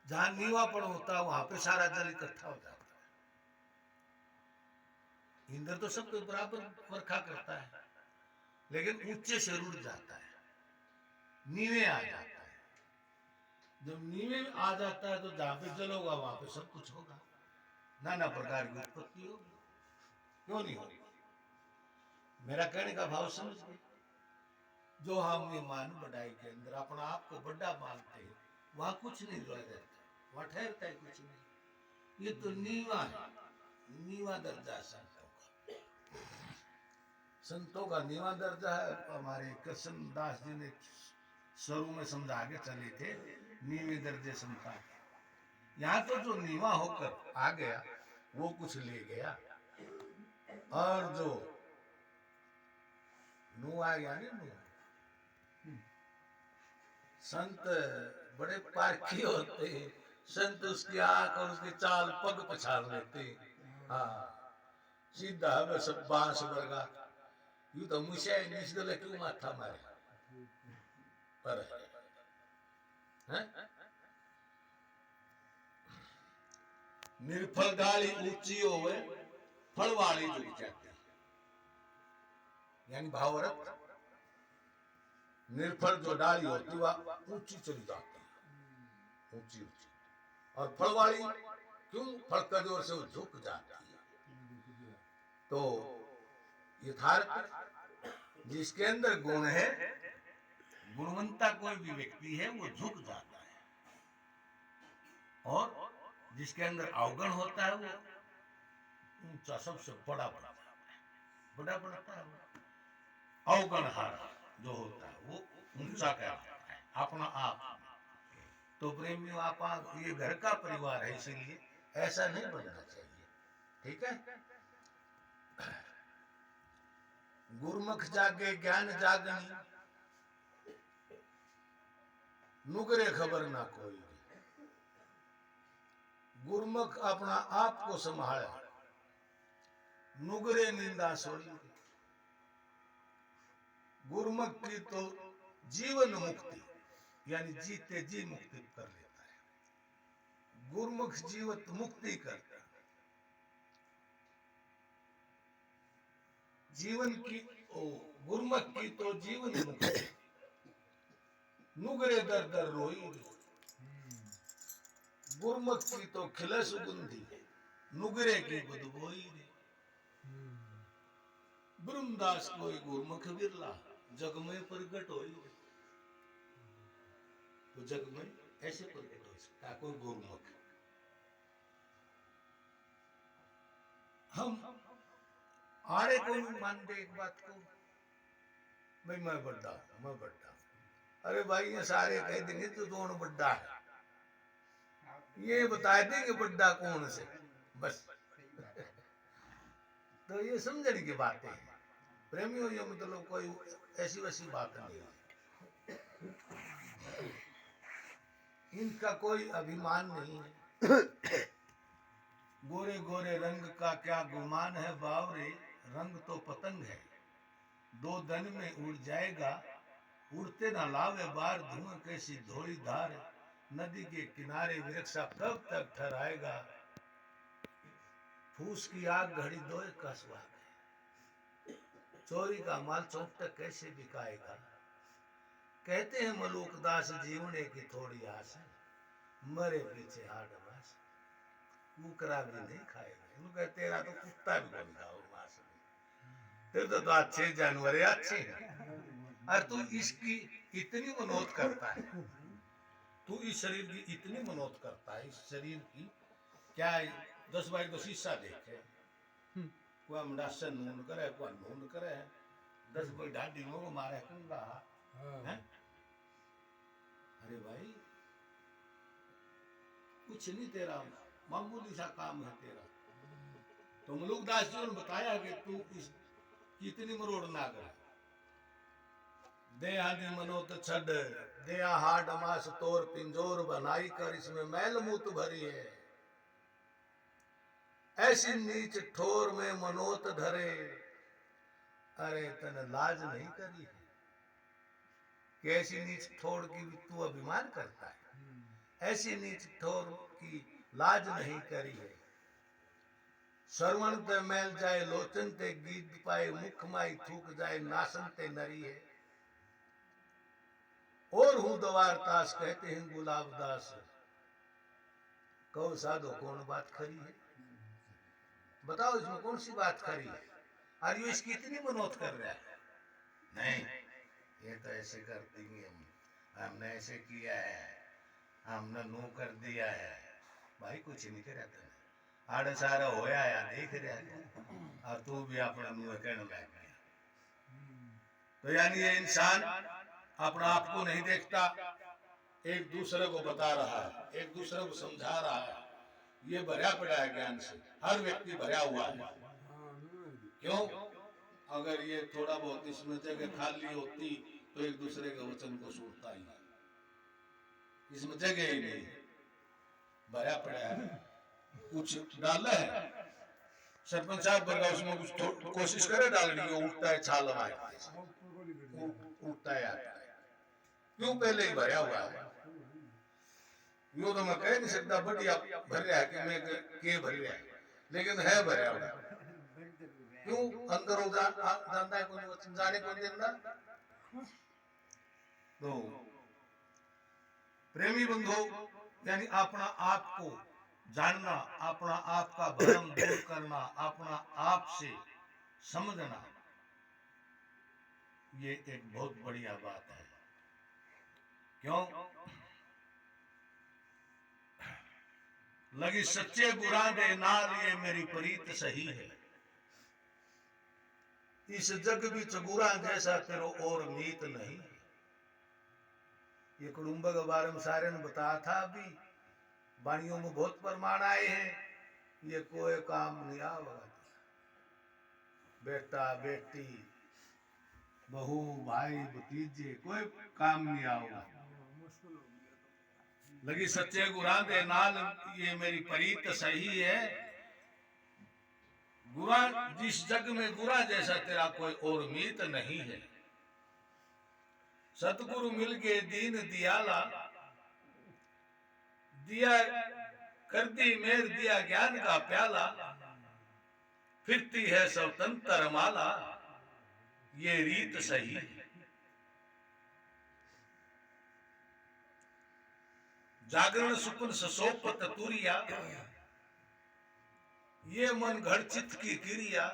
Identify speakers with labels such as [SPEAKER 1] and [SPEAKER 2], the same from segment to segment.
[SPEAKER 1] जहां नीवापन होता है वहां पे सारा जल इकट्ठा हो जाता है। इंद्र तो सबको बराबर वर्षा करता है, लेकिन ऊंचे से रुड़ जाता है, नीवे आ जाता है। जब नीवे आ जाता है तो जहां पे जल होगा वहां पे सब कुछ होगा, नाना प्रकार की उत्पत्ति होगी, क्यों नहीं होगी। मेरा कहने का भाव समझ गए। जो हम ये मान बढ़ाई के अंदर अपना आप को बड़ा मानते हैं, वहां कुछ नहीं रह जाता, वहां ठहरता है कुछ नहीं। ये तो नीवा है, नीवा दर्जा संतों का। संतों का नीवा दर्जा है। हमारे कृष्णदास जी ने शुरू में समझा के चले थे, नीवे दर्जे संता। यहाँ तो जो नीवा होकर आ गया वो कुछ ले गया, और जो नू आ गया ना, नू संत बड़े पारखी होते हैं। संत उसकी आंख और उसकी चाल पग पछाड़ लेते। हाँ, सीधा बस बांस वर्गा यू तो मुझे निस गले क्यों माथा मारे पर है? निर्फल डाली ऊंची होवे, फल वाली झुक जाती, यानी भावरत निर्फल जो डाली होती वह ऊंची चली जाती है, ऊंची ऊंची। और फल वाली क्यों? फल कजोर से वो झुक जाती है। तो यथार्थ जिसके अंदर गुण है, गुणवंता कोई भी व्यक्ति है वो झुक जाता है, और जिसके अंदर अवगुण होता है वो ऊंचा सबसे बड़ा बनता है, बड़ा बनता है। अवगुण हारा जो होता है वो ऊंचा कहलाता है अपना आप। तो प्रेमियों, आप ये घर का परिवार है, इसीलिए ऐसा नहीं बनना चाहिए, ठीक है। गुरमुख जागे ज्ञान जागनी, नुगरे खबर ना कोई। गुरमुख अपना आप को संभाले, नुगरे निंदा सोई। गुरमुख की तो जीवन मुक्ति, यानी जीते जी मुक्ति कर लेता है। गुरमुख जीवत मुक्ति करता है। जीवन की गुरमुख की तो जीवन मुक्ति, नुगरे दर दर रोई। गुरमुख की तो खिले सुगंधी, नुगरे की बदबोई रे। ब्रह्मदास कोई गुरमुख बिरला, जग में प्रकट होई। तो जग में ऐसे प्रकट हो सकता कोई गुरमुख। हम आरे को नहीं मानते एक बात को, भाई मैं बड़ा, मैं बड़ा। अरे भाई ये सारे कह देंगे तो कौन बड़ा है, ये बता देंगे बड़ा कौन से, बस। तो ये समझने की बातें हैं प्रेमियों, ये मतलब कोई ऐसी वैसी बात नहीं है। इनका कोई अभिमान नहीं है। गोरे गोरे रंग का क्या गुमान है बावरे, रंग तो पतंग है, दो दिन में उड़ जाएगा, उड़ते ना लावे बार। धुआं कैसी धोई धार, नदी के किनारे वृक्षा कब तक ठहराएगा। फूस की आग घड़ी दोए का स्वाद है, चोरी का माल चौक तक कैसे बिकाएगा। कहते हैं मलूकदास जीवने की थोड़ी आस है, मरे पीछे हाड मास। कुकरा भी नहीं खाएगा, इनको तेरा तो कुत्ता भी बन जाओ मास में। तेरे तो अच्छे जानवर है, अच्छे हैं, और तू इसकी इतनी मनोत करता है, तू इस शरीर की इतनी मनोत करता है। इस शरीर की क्या 10 बाई 10 शीशा देखे, कोई मुंडा से नून करे, कोई नून करे, 10 बाई ढाडी को मारे कंगा है। अरे भाई कुछ नहीं, तेरा मामूली सा काम है तेरा। तो मलूकदास जी ने बताया कि तू इस कितनी मरोड़ ना कर। देहा ने मनोत छड़, देहा हाड मास तोर पिंजोर बनाई कर, इसमें मैल मूत भरी है। ऐसी नीच ठोर में मनोत धरे, अरे तन लाज नहीं करी है। कैसी नीच ठोर की तू अभिमान करता है, ऐसी नीच ठोर की लाज नहीं करी है। श्रवण ते मैल जाए लोचन ते गीत पाए, मुख माई थूक जाए नासन ते नरी है। और हूँ दवार तास कहते हैं गुलाब दास, कहो साधो कौन बात खरी है। बताओ इसमें कौन सी बात खरी है। और ये इसकी इतनी मनोत कर रहा है, नहीं ये तो ऐसे करती है, हमने ऐसे किया है, हमने नू कर दिया है। भाई कुछ नहीं कर रहा, आड़े सारा होया या देख रहा है, और तू भी अपना मुंह कहने लग गया। तो यानी ये इंसान अपना आप को नहीं देखता, एक दूसरे को बता रहा है, एक दूसरे को समझा रहा है। ये भरा पड़ा है ज्ञान से, हर व्यक्ति भरा हुआ है। क्यों? अगर ये थोड़ा बहुत इसमें जगह खाली होती तो एक दूसरे के वचन को सुनता ही, इसमें जगह ही नहीं, भरा पड़ा है। कुछ डाला है सरपंच साहब बरगा, उसमें कुछ कोशिश करे डालने की, उठता है छाल उठता है। क्यों? पहले ही भरा हुआ है। यूं तो मैं कह नहीं सकता बढ़िया भर रहा है कि मैं के भर रहा है, लेकिन है भरा हुआ। क्यों? अंदर जानता है कोई वचन जाने को देना। तो प्रेमी बंधु, यानी अपना आप को जानना, अपना आप का भ्रम दूर करना, अपना आप से समझना, ये एक बहुत बढ़िया बात है। क्यों? लगी सच्चे गुरा दे नाल, ये मेरी प्रीत सही है। इस जग बिच गुरा जैसा तेरो और मीत नहीं। ये कुडुम्ब के बारे में सारे ने बताया था। अभी वाणियों में बहुत प्रमाण आए हैं, ये कोई काम नहीं आवा। बेटा बेटी बहू भाई भतीजे कोई काम नहीं आवा। लगी सच्चे गुरा दे नाल, ये मेरी प्रीत सही है। गुरा, जिस जग में गुरा जैसा तेरा कोई और मीत नहीं है। सतगुरु मिल गए दीन दियाला, दिया कर दी मेर दिया ज्ञान का प्याला। फिरती है सब तंत्र माला, ये रीत सही है। जागरण सुकुन ससोपत तुरिया, ये मन घर चित्त की क्रिया।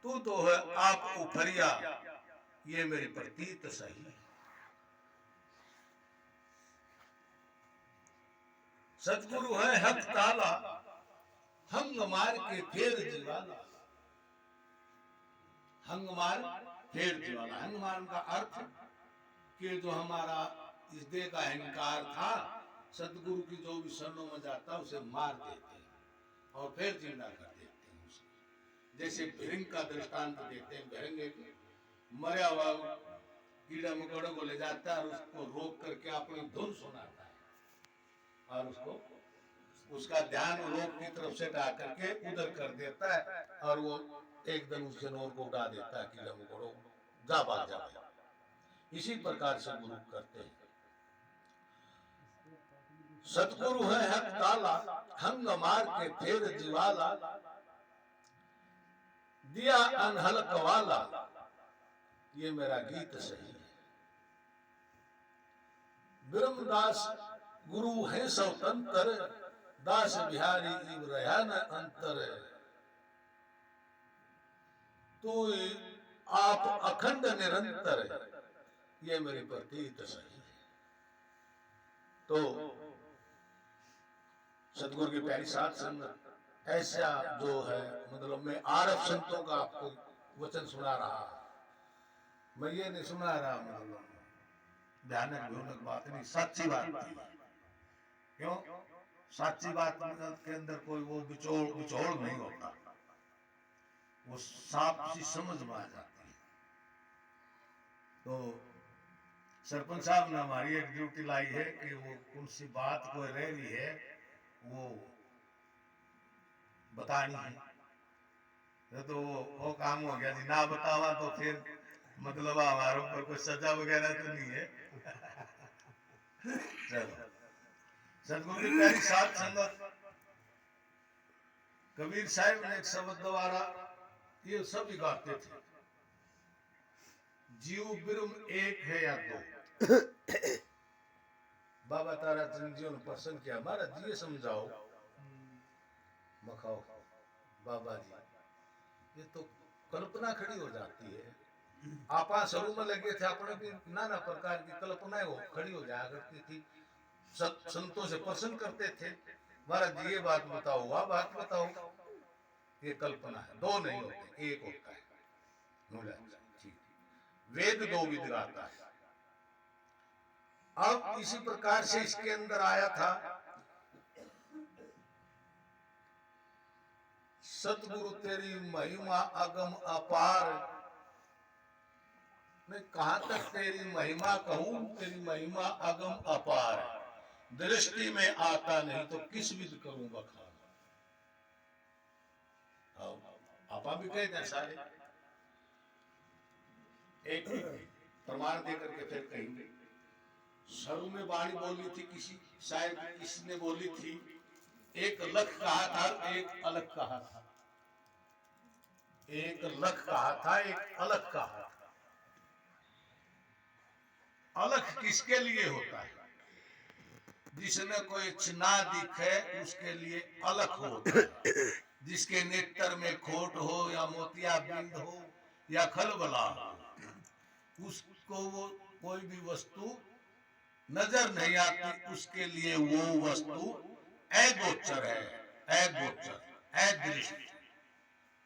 [SPEAKER 1] तू तो है आप उफरिया, ये मेरी प्रतीत सही। सतगुरु है हक ताला, हंग मार के फेर जीवाला। हंग मार फेर जीवाला, हंग मार का अर्थ कि जो हमारा इस देह का अहंकार था, सतगुरु की जो भी शरणों में जाता उसे मार देते हैं और फिर जिंदा कर देते हैं उसे। जैसे भिरंग का दृष्टांत देते हैं, भिरंग एक मरा हुआ कीड़ा मकोड़ों को ले जाता है और उसको रोक करके अपनी धुन सुनाता है और उसको उसका ध्यान लोक की तरफ से हटा करके उधर कर देता है और वो एकदम उस जानवर को उड़ा देता है, कीड़ा मकोड़ों जा भाग जाता है। इसी प्रकार से गुरु करते हैं। सतगुरु है हक ताला, हंग मार के फेर जीवाला। दिया अनहलक वाला, ये मेरा गीत सही है। ब्रह्मदास गुरु है स्वतंत्र, दास बिहारी इव रहा न अंतर। तो आप अखंड निरंतर, ये मेरी प्रतीत सही है। तो सतगुरु की प्यारी साथ संगत ऐसा जो है, मतलब मैं आरब संतों का आपको वचन सुना रहा, मैं ये नहीं सुना रहा मतलब ध्यान बात नहीं, सच्ची बात। क्यों? सच्ची बात के अंदर कोई वो बिचौड़ नहीं होता, वो साफ सी समझ में आ जाती है। तो सरपंच साहब ने हमारी एक ड्यूटी लाई है कि वो कौन सी बात कोई रह रही है वो बतानी है। तो वो काम हो गया जी, ना बतावा तो फिर मतलब हमारे ऊपर कोई सजा वगैरह तो नहीं है। चलो, सदगुरु की प्यारी साथ संगत, कबीर साहब ने एक शब्द द्वारा ये सब गाते थे, जीव ब्रह्म एक है या दो। बाबा तारा चंद जी ने प्रश्न किया, महाराज ये समझाओ। मखाओ बाबा जी, ये तो कल्पना खड़ी हो जाती है। आपा शुरू में लगे थे, अपने भी नाना प्रकार की कल्पनाएं हो खड़ी हो जाया करती थी, संतों से प्रश्न करते थे, महाराज ये बात बताओ, वह बात बताओ। ये कल्पना है, दो नहीं होते, एक होता है। वेद दो विध गाता है। अब इसी प्रकार से इसके अंदर आया था, सतगुरु तेरी महिमा अगम अपार। मैं कहां तक तेरी महिमा कहूं, तेरी महिमा अगम अपार, दृष्टि में आता नहीं तो किस विध करूं बखान। आपा भी कहते हैं सारे, एक प्रमाण देकर के फिर कहेंगे। शुरू में वाणी बोली थी किसी, शायद किसने बोली थी, एक लख कहा था, एक अलग कहा था। एक लख कहा था, एक अलग कहा था। अलग किसके लिए होता है? जिसने कोई चिन्ह दिखे उसके लिए अलग होता है। जिसके नेत्र में खोट हो या मोतिया बिंद हो या खलबला हो, उसको वो कोई भी वस्तु नजर नहीं आती, उसके लिए वो वस्तु अगोचर है, अगोचर, अदृश्य,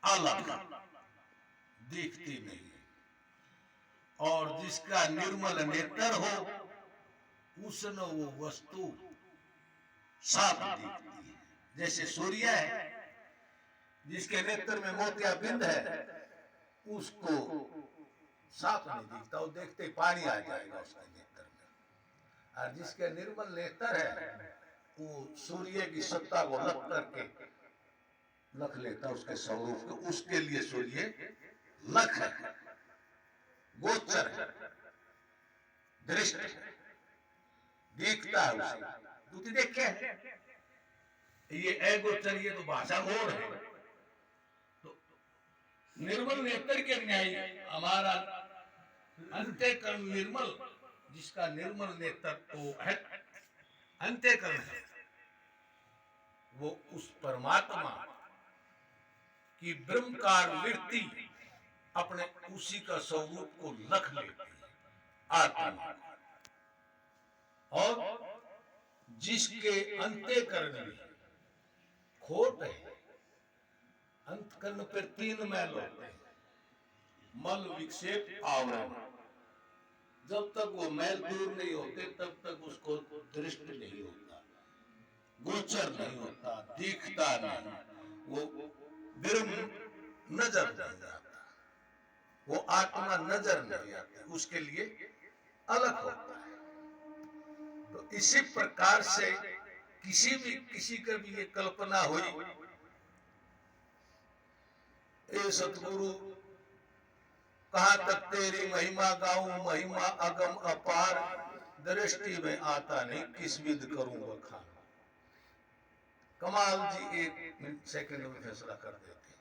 [SPEAKER 1] अलग, दिखती नहीं। और जिसका निर्मल नेत्र हो उसने वो वस्तु साफ दिखती है। जैसे सूर्य है, जिसके नेत्र में मोतिया बिंद है उसको साफ नहीं दिखता, वो देखते पानी आ जाएगा उसके नेत्र में। और जिसके निर्मल नेत्र है वो सूर्य की सत्ता को लख करके लख लेता उसके स्वरूप को, उसके लिए सूर्य लख है, गोचर है, दृष्ट है, देखता है उसे। तू देखे ये अगोचर, ये तो भाषा और है। तो निर्मल नेत्र के न्याय हमारा अंतःकरण निर्मल, जिसका निर्मल नेत्र तो है अंतःकरण है, वो उस परमात्मा की ब्रह्मकार वृत्ति अपने उसी का स्वरूप को लख लेती है आत्मा। और जिसके अंतःकरण में खोट है, अंतःकरण पर तीन मैल होते हैं, मल विक्षेप आवरण। जब तक वो मैल दूर नहीं होते तब तक उसको दृष्ट नहीं होता, गोचर नहीं होता, दिखता नहीं, वो ब्रह्म नजर नहीं आता, वो आत्मा नजर नहीं आती, उसके लिए अलग होता है। तो इसी प्रकार से किसी का भी ये कल्पना हुई, ए सतगुरु कहां तक तेरी महिमा गाऊं, महिमा अगम अपार, दृष्टि में आता नहीं किस विध करूं बखान। कमाल जी एक सेकंड में फैसला कर देते।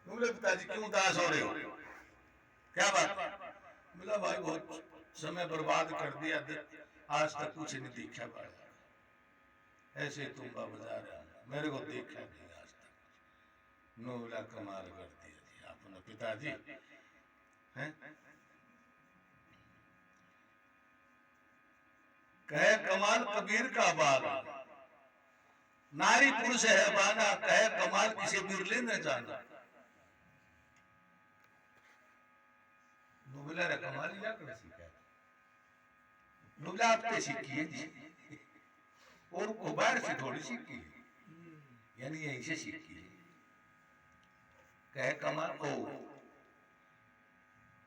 [SPEAKER 1] बोले पिताजी क्यों उदास हो रहे हो, क्या बात? बोला भाई बहुत समय बर्बाद कर दिया, आज तक कुछ नहीं देखा पाया, ऐसे तुम बाजार मेरे को देखा नहीं आज तक। नो बोला कमाल कर दिया जी आपने पिताजी हैं। कहे कमाल कबीर का बाल, नारी पुरुष है बाना, कहे कमाल किसी बिरले न जाना। बोला रे कमाल या कर सीखा, बोला आपने सीखी है जी, और को बाहर से थोड़ी सीखी, यानी यहीं से सीखी है। कहे कमाल ओ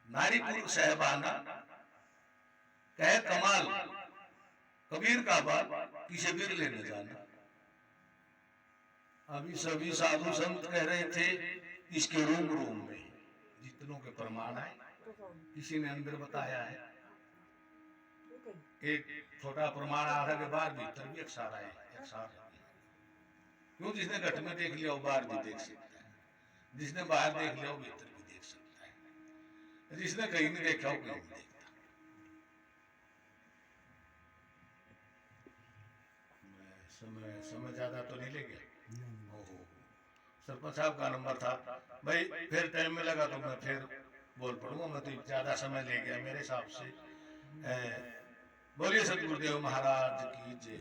[SPEAKER 1] नारी पुरुष है बाना, कहे कमाल कबीर का बाल किसे बिरले न जाना। अभी सभी साधु संत कह रहे थे इसके रोम रोम में, जितनों के प्रमाण है किसी ने अंदर बताया है। एक छोटा प्रमाण आ रहा है कि बाहर भीतर भी एक सारा है, एक सारा है। क्यों? जिसने घट में देख लिया वो बाहर भी देख सकता है, जिसने बाहर देख लिया वो भीतर भी देख सकता है, जिसने कहीं नहीं देखा वो कहीं नहीं देखता। समय ज्यादा तो नहीं ले गया। सरपंच साहब का नंबर था भाई, फिर टाइम में लगा तो मैं फिर बोल पड़ूंगा, मैं तो ज्यादा समय ले गया मेरे हिसाब से। बोलिए सतगुरुदेव महाराज की जय।